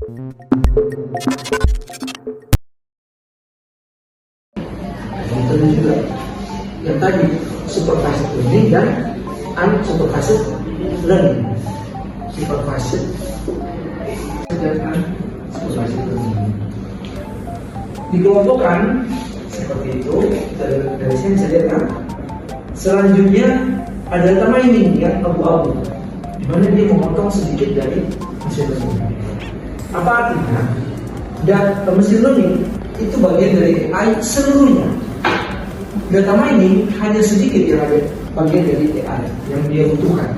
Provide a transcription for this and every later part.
Tentu juga yang tadi supervised learning dan unsupervised learning. Supervised dan unsupervised learning dikelompokkan seperti itu. Dari sini bisa lihat kan. Selanjutnya ada data mining yang abu-abu, di mana dia memotong sedikit dari machine learning. Apa artinya? Dan machine learning itu bagian dari AI seluruhnya. Data mining hanya sedikit yang ada bagian dari AI yang dia butuhkan.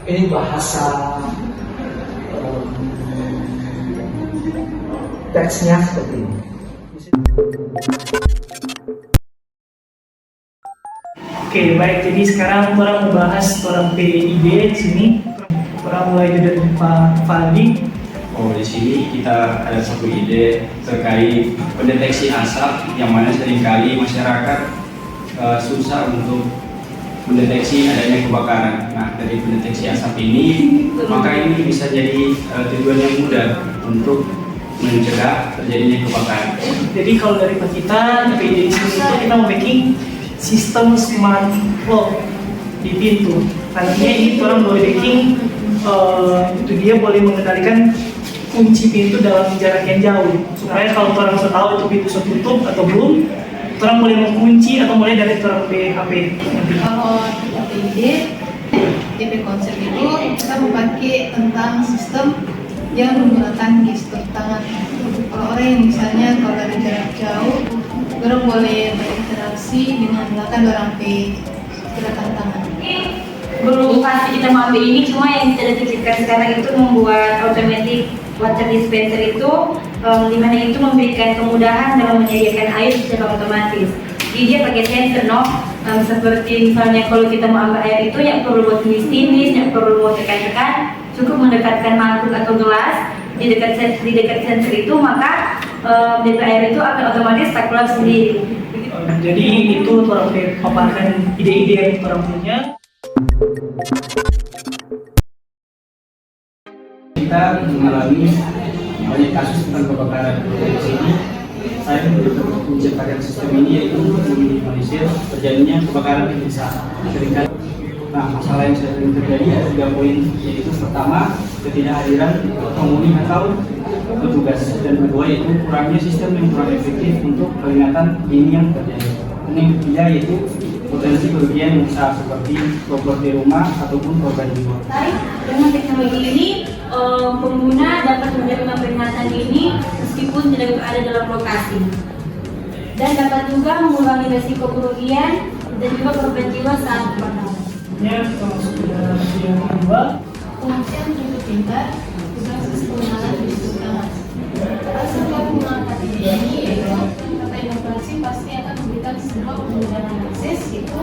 Ini bahasa teksnya seperti ini. Oke, baik. Jadi sekarang orang membahas orang PID di sini. Orang mulai dari Pak Fadi. Di sini kita ada satu ide terkait pendeteksi asap, yang mana seringkali masyarakat susah untuk mendeteksi adanya kebakaran. Nah, dari pendeteksi asap ini, maka ini bisa jadi tujuan yang mudah untuk mencegah terjadinya kebakaran. Jadi kalau dari kita PID di sini itu kita memaking sistem smart lock di pintu. Nantinya ini orang boleh making itu dia boleh mengendalikan kunci pintu dalam jarak yang jauh, supaya kalau orang sudah tahu itu pintu sudah tutup atau belum, orang boleh mengunci atau mulai dari orang HP. Kalau ide DP konsep itu kita memakai tentang sistem yang menggunakan gestur tangan. Kalau orang yang misalnya kalau dari jarak jauh, orang boleh berinteraksi dengan menggunakan orang gerakan tangan. Belum pasti kita mau ambil ini, cuma yang kita detikkan sekarang itu membuat automatic water dispenser itu di mana itu memberikan kemudahan dalam menyediakan air secara otomatis. Jadi dia pakai sensor, seperti misalnya kalau kita mau ambil air itu yang perlu buat timis-timis, yang perlu buat tekan-tekan, cukup mendekatkan mangkuk atau gelas di dekat sensor itu, maka DP air itu akan otomatis tak keluar sendiri. Jadi itu orang paparkan ide-ide yang orang punya. Kita mengalami banyak kasus tentang kebakaran. Dari sini saya menciptakan sistem ini yaitu meminimalisir terjadinya kebakaran di desa. Nah, masalah yang sering terjadi ada 3 poin, yaitu pertama, ketidakhadiran penghuni atau petugas, dan kedua yaitu kurangnya sistem yang kurang efektif untuk peringatan dini yang terjadi. Dan yang ketiga yaitu potensi kerugian yang besar seperti properti rumah ataupun korban jiwa. Dengan teknologi ini, pengguna dapat menerima peringatan dini meskipun tidak berada dalam lokasi, dan dapat juga mengurangi risiko kerugian dan juga korban jiwa saat kebakaran. Kita masuk ke dalam yang kedua. Pengungsian cukup pintar, berbasis pengenalan gestur tangan. Setelah mengangkat ide ini, kata inovasi pasti akan memberikan sebuah kemudahan akses, itu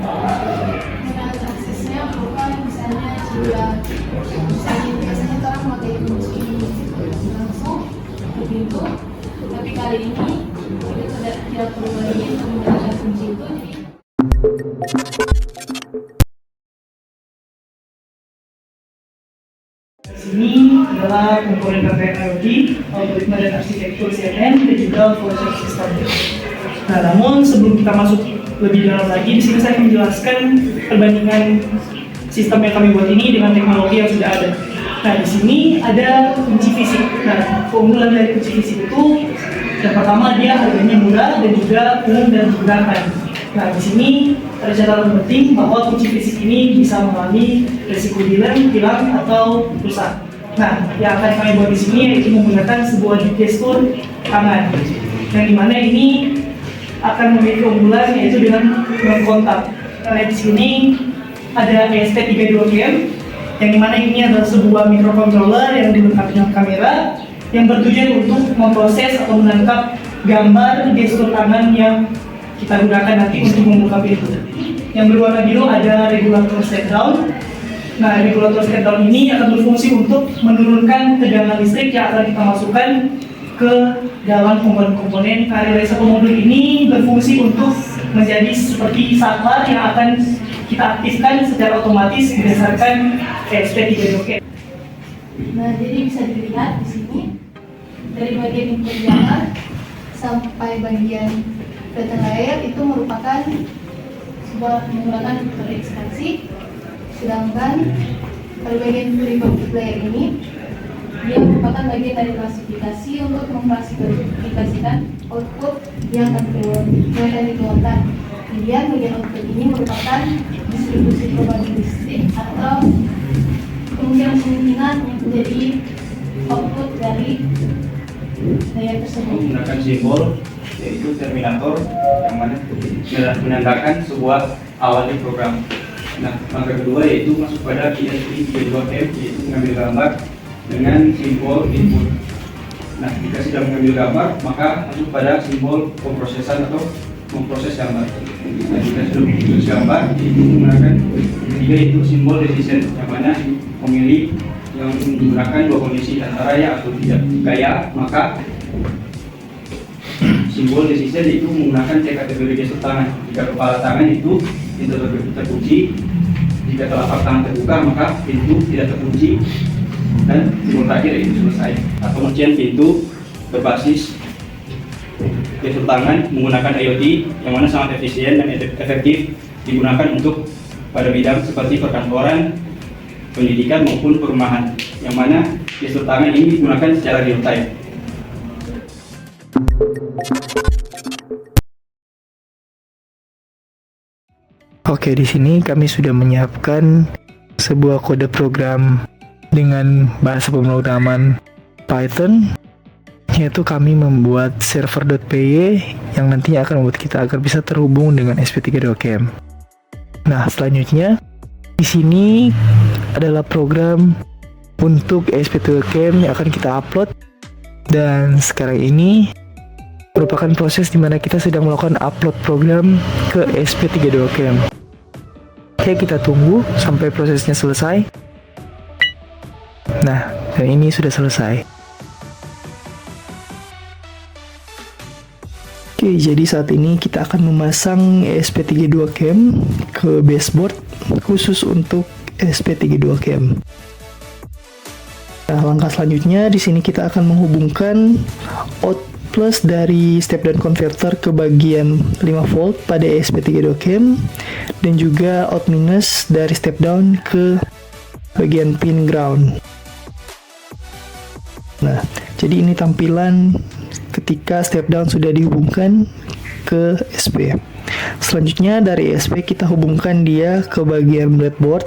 kemudahan aksesnya berupa misalnya jika biasanya orang memakai kunci langsung ke pintu, tapi kali ini kita tidak perlu lagi menggunakan kunci itu. Ini adalah komponen rangkaian IoT, algoritma dan arsitektur CNN, dan juga proses system. Nah, namun sebelum kita masuk lebih dalam lagi, di sini saya akan menjelaskan perbandingan sistem yang kami buat ini dengan teknologi yang sudah ada. Nah, di sini ada kunci fisik. Nah, keunggulan dari kunci fisik itu yang pertama dia harganya murah dan juga umum dan digunakan. Nah, di sini ada catatan penting bahwa kunci fisik ini bisa mengalami risiko hilang atau rusak. Nah, yang akan kami buat di sini yaitu menggunakan sebuah gestur tangan, yang dimana ini akan memiliki keunggulan yaitu dengan kontak. Nah, di sini ada ESP32CAM, yang dimana ini adalah sebuah microcontroller yang dilengkapi dengan kamera yang bertujuan untuk memproses atau menangkap gambar gestur tangan yang kita gunakan nanti untuk membuka pintu. Yang berwarna biru ada regulator step down. Nah, regulator step down ini akan berfungsi untuk menurunkan tegangan listrik yang akan kita masukkan ke dalam komponen-komponen. Nah, relay satu modul ini berfungsi untuk menjadi seperti saklar yang akan kita aktifkan secara otomatis berdasarkan ESP32CAM. Nah, jadi bisa dilihat di sini dari bagian input gambar sampai bagian data layer itu merupakan sebuah menggunakan fitur ekstraksi, sedangkan pada bagian pre-config layer ini dia merupakan bagian dari klasifikasi untuk mengklasifikasikan output yang akan dikeluarkan. Kemudian bagian output ini merupakan distribusi probabilistik atau kemungkinan menjadi output dari layer tersebut. Menggunakan simbol yaitu terminator yang mana menandakan sebuah awal dari program. Nah, langkah kedua yaitu masuk pada ESP32M yaitu mengambil gambar dengan simbol input. Nah, jika sudah mengambil gambar, maka masuk pada simbol pemrosesan atau memproses gambar. Nah, jika sudah memproses gambar, itu menggunakan ketiga itu simbol decision, yang mana memilih yang menggunakan dua kondisi antara ya atau tidak. Jika ya, maka simbol decision itu menggunakan cek kategori gestur tangan. Jika kepala tangan itu terkunci, jika telapak tangan terbuka, maka pintu tidak terkunci, dan simbol terakhir itu selesai. Atau kemudian pintu berbasis gestur tangan menggunakan IoT yang mana sangat efisien dan efektif digunakan untuk pada bidang seperti perkantoran, pendidikan maupun perumahan, yang mana gestur tangan ini digunakan secara real time. Oke, di sini kami sudah menyiapkan sebuah kode program dengan bahasa pemrograman Python, yaitu kami membuat server.py yang nantinya akan membuat kita agar bisa terhubung dengan SP32CAM. Nah, selanjutnya di sini adalah program untuk SP32CAM yang akan kita upload, dan sekarang ini merupakan proses di mana kita sedang melakukan upload program ke SP32CAM. Oke, kita tunggu sampai prosesnya selesai. Nah, dan ini sudah selesai. Oke, jadi saat ini kita akan memasang SP32CAM ke baseboard khusus untuk SP32CAM. Nah, langkah selanjutnya di sini kita akan menghubungkan out plus dari step down converter ke bagian 5 volt pada SP32CAM, dan juga out minus dari step down ke bagian pin ground. Nah, jadi ini tampilan ketika step down sudah dihubungkan ke SP. Selanjutnya dari SP kita hubungkan dia ke bagian breadboard.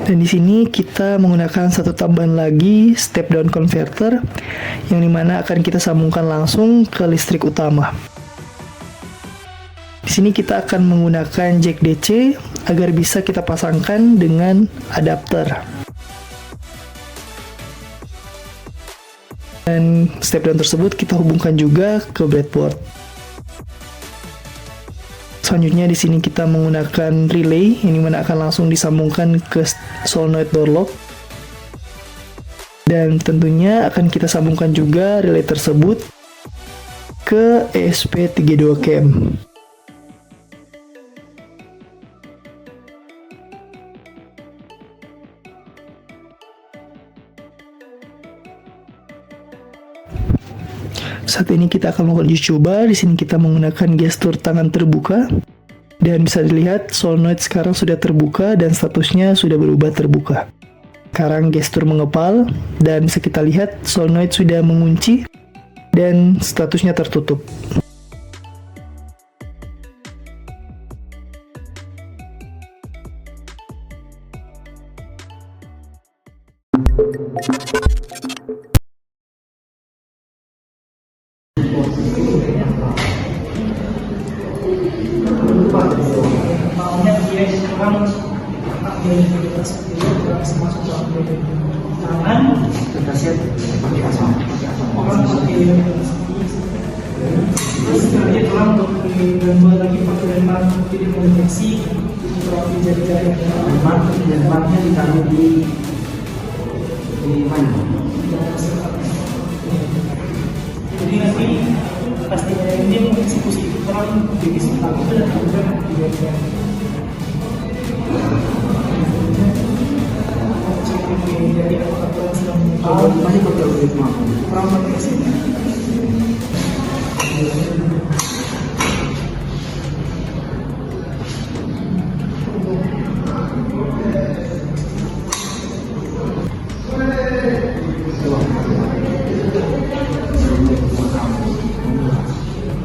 Dan di sini kita menggunakan satu tambahan lagi step down converter yang dimana akan kita sambungkan langsung ke listrik utama. Di sini kita akan menggunakan jack DC agar bisa kita pasangkan dengan adapter. Dan step down tersebut kita hubungkan juga ke breadboard. Selanjutnya di sini kita menggunakan relay yang dimana akan langsung disambungkan ke solenoid door lock, dan tentunya akan kita sambungkan juga relay tersebut ke ESP32CAM. Saat ini kita akan melakukan uji coba. Di sini kita menggunakan gestur tangan terbuka, dan bisa dilihat solenoid sekarang sudah terbuka dan statusnya sudah berubah terbuka. Sekarang gestur mengepal dan bisa kita lihat solenoid sudah mengunci dan statusnya tertutup. Maunya dia kurang tangan orang terus dia kurang untuk gambar lagi pakai lembar jadi modifikasi untuk jari-jari lembarnya ditaruh di mana? jadi nanti pastinya ini mengeksekusi kurang memang divisi kami itu dan juga di dari aturan sedang masih betul ritme. perawat kesini.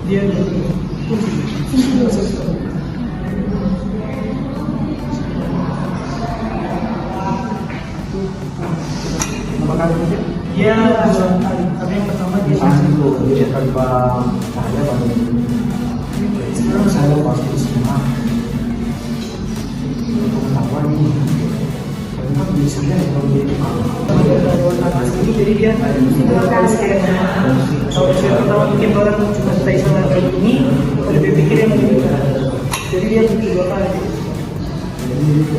Dia Apakah itu? dia tapi yang pertama dia Dulu dia tanpa saya pada sekarang saya pasti semua pengetahuan ini karena biasanya kalau dia jadi dia menggunakan skema. Kalau saya pertama bikin barang cuma stay sama kayak ini, kalau dia pikir yang jadi dia bikin 2 kali.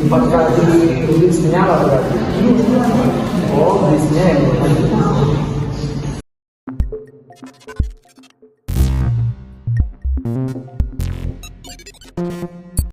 4 kali tulis menyala berarti. Oh, tulisnya yang